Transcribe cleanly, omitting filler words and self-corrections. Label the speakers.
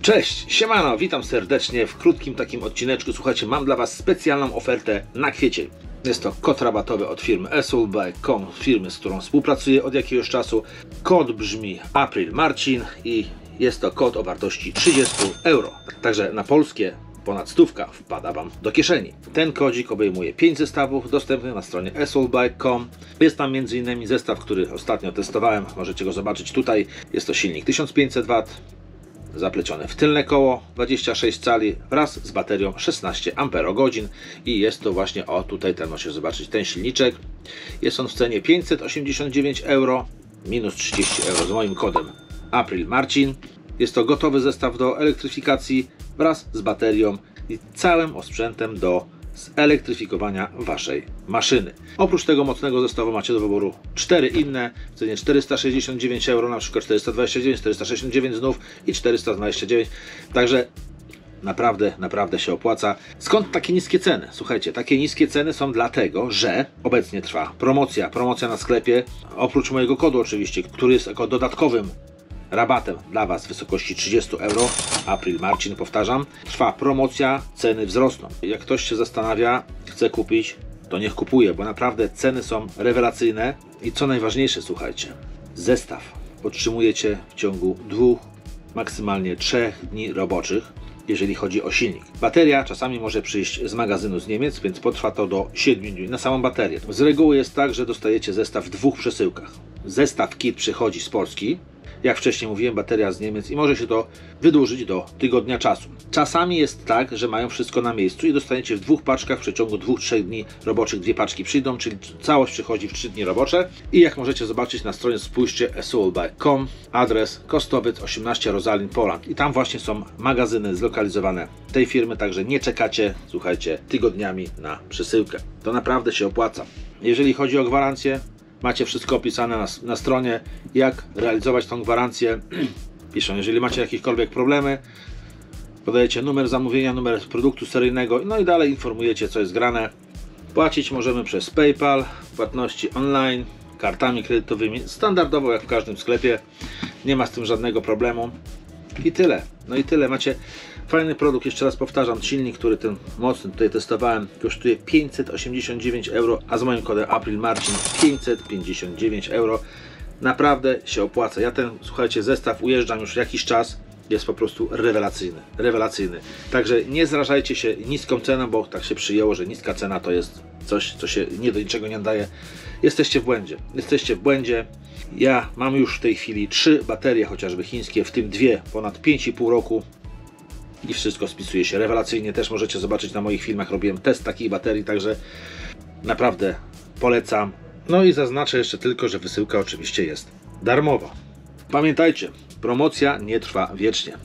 Speaker 1: Cześć, siemano, witam serdecznie w krótkim takim odcineczku. Słuchajcie, mam dla Was specjalną ofertę na kwiecień. Jest to kod rabatowy od firmy Soulbuy.com, firmy, z którą współpracuję od jakiegoś czasu. Kod brzmi April Marcin i jest to kod o wartości 30 euro. Także na polskie ponad stówka wpada Wam do kieszeni. Ten kodzik obejmuje 5 zestawów dostępnych na stronie Soulbuy.com. Jest tam m.in. zestaw, który ostatnio testowałem. Możecie go zobaczyć tutaj. Jest to silnik 1500 W. Zaplecione w tylne koło 26 cali wraz z baterią 16 Ah i jest to właśnie, o tutaj ten możecie zobaczyć, ten silniczek. Jest on w cenie 589 euro minus 30 euro z moim kodem April Marcin. Jest to gotowy zestaw do elektryfikacji wraz z baterią i całym osprzętem do zelektryfikowania Waszej maszyny. Oprócz tego mocnego zestawu macie do wyboru 4 inne w cenie 469 euro, na przykład 429, 469 znów i 429. Także naprawdę się opłaca. Skąd takie niskie ceny? Słuchajcie, takie niskie ceny są dlatego, że obecnie trwa promocja na sklepie. Oprócz mojego kodu oczywiście, który jest jako dodatkowym rabatem dla Was w wysokości 30 euro, April Marcin, powtarzam, trwa promocja, ceny wzrosną. Jak ktoś się zastanawia, chce kupić, to niech kupuje, bo naprawdę ceny są rewelacyjne i co najważniejsze, słuchajcie, zestaw podtrzymujecie w ciągu 2, maksymalnie 3 dni roboczych, jeżeli chodzi o silnik. Bateria czasami może przyjść z magazynu z Niemiec, więc potrwa to do 7 dni na samą baterię. Z reguły jest tak, że dostajecie zestaw w 2 przesyłkach. Zestaw kit przychodzi z Polski, jak wcześniej mówiłem, bateria z Niemiec i może się to wydłużyć do tygodnia czasu. Czasami jest tak, że mają wszystko na miejscu i dostaniecie w 2 paczkach w przeciągu 2-3 dni roboczych 2 paczki przyjdą, czyli całość przychodzi w 3 dni robocze. I jak możecie zobaczyć na stronie, spójrzcie, soulbuy.com, adres Kostowiec 18, Rosalind, Poland. I tam właśnie są magazyny zlokalizowane tej firmy, także nie czekacie, słuchajcie, tygodniami na przesyłkę. To naprawdę się opłaca. Jeżeli chodzi o gwarancję, macie wszystko opisane na stronie, jak realizować tą gwarancję. Piszą, jeżeli macie jakiekolwiek problemy, podajecie numer zamówienia, numer produktu seryjnego, no i dalej informujecie, co jest grane. Płacić możemy przez PayPal, płatności online, kartami kredytowymi, standardowo jak w każdym sklepie, nie ma z tym żadnego problemu. I tyle. No i tyle. Macie fajny produkt, jeszcze raz powtarzam, silnik, który ten mocny tutaj testowałem, kosztuje 589 euro, a z moim kodem April Marcin 559 euro. Naprawdę się opłaca. Ja ten, słuchajcie, zestaw ujeżdżam już jakiś czas, jest po prostu rewelacyjny. Także nie zrażajcie się niską ceną, bo tak się przyjęło, że niska cena to jest coś, co się do niczego nie nadaje. Jesteście w błędzie. Ja mam już w tej chwili 3 baterie, chociażby chińskie, w tym 2 ponad 5,5 roku i wszystko spisuje się rewelacyjnie. Też możecie zobaczyć na moich filmach, robiłem test takich baterii, także naprawdę polecam. No i zaznaczę jeszcze tylko, że wysyłka oczywiście jest darmowa. Pamiętajcie, promocja nie trwa wiecznie.